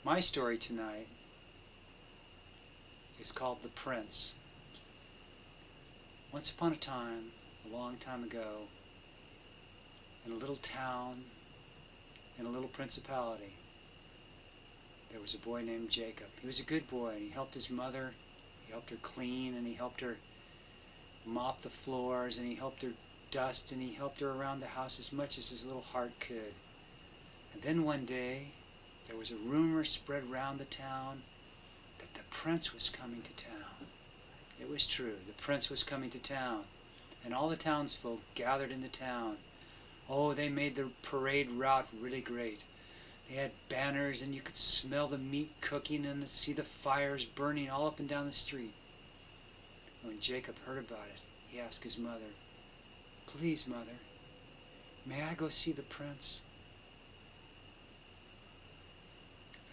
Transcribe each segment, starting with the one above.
My story tonight is called The Prince. Once upon a time, a long time ago, in a little town, in a little principality, there was a boy named Jacob. He was a good boy, and he helped his mother. He helped her clean, and he helped her mop the floors, and he helped her dust, and he helped her around the house as much as his little heart could. And then one day, there was a rumor spread round the town that the prince was coming to town. It was true. The prince was coming to town. And all the townsfolk gathered in the town. Oh, they made the parade route really great. They had banners, and you could smell the meat cooking and see the fires burning all up and down the street. When Jacob heard about it, he asked his mother, "Please, mother, may I go see the prince?"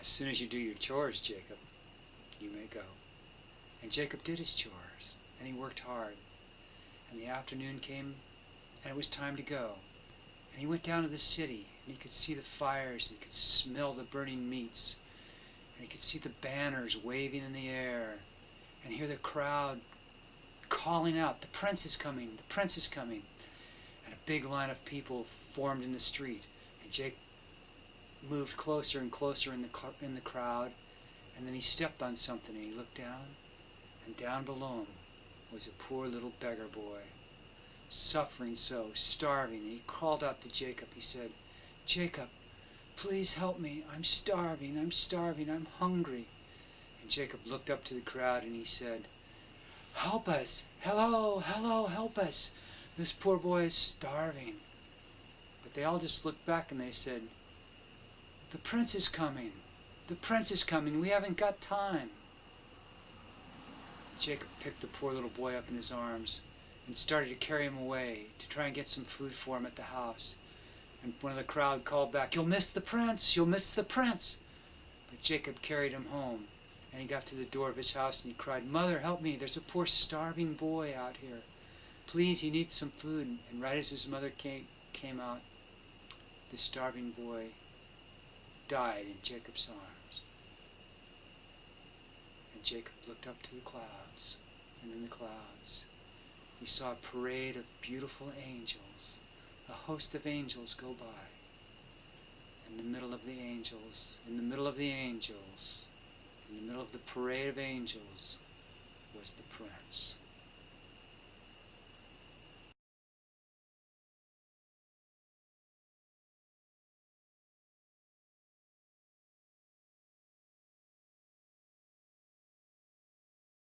"As soon as you do your chores, Jacob, you may go." And Jacob did his chores, and he worked hard. And the afternoon came, and it was time to go. And he went down to the city, and he could see the fires, and he could smell the burning meats, and he could see the banners waving in the air, and hear the crowd calling out, "The prince is coming, the prince is coming." And a big line of people formed in the street, and Jake moved closer and closer in the crowd, and then he stepped on something, and he looked down, and down below him was a poor little beggar boy, suffering so, starving. And he called out to Jacob. He said, "Jacob, please help me. I'm starving, I'm hungry." And Jacob looked up to the crowd, and he said, "Help us, hello, help us. This poor boy is starving." But they all just looked back, and they said, "The prince is coming, the prince is coming, we haven't got time." Jacob picked the poor little boy up in his arms and started to carry him away to try and get some food for him at the house. And one of the crowd called back, "You'll miss the prince, you'll miss the prince." But Jacob carried him home, and he got to the door of his house, and he cried, "Mother, help me, there's a poor starving boy out here. Please, he needs some food." And right as his mother came out, the starving boy died in Jacob's arms. And Jacob looked up to the clouds, and in the clouds he saw a parade of beautiful angels, a host of angels go by. In the middle of the angels, in the middle of the angels, in the middle of the parade of angels was the prince.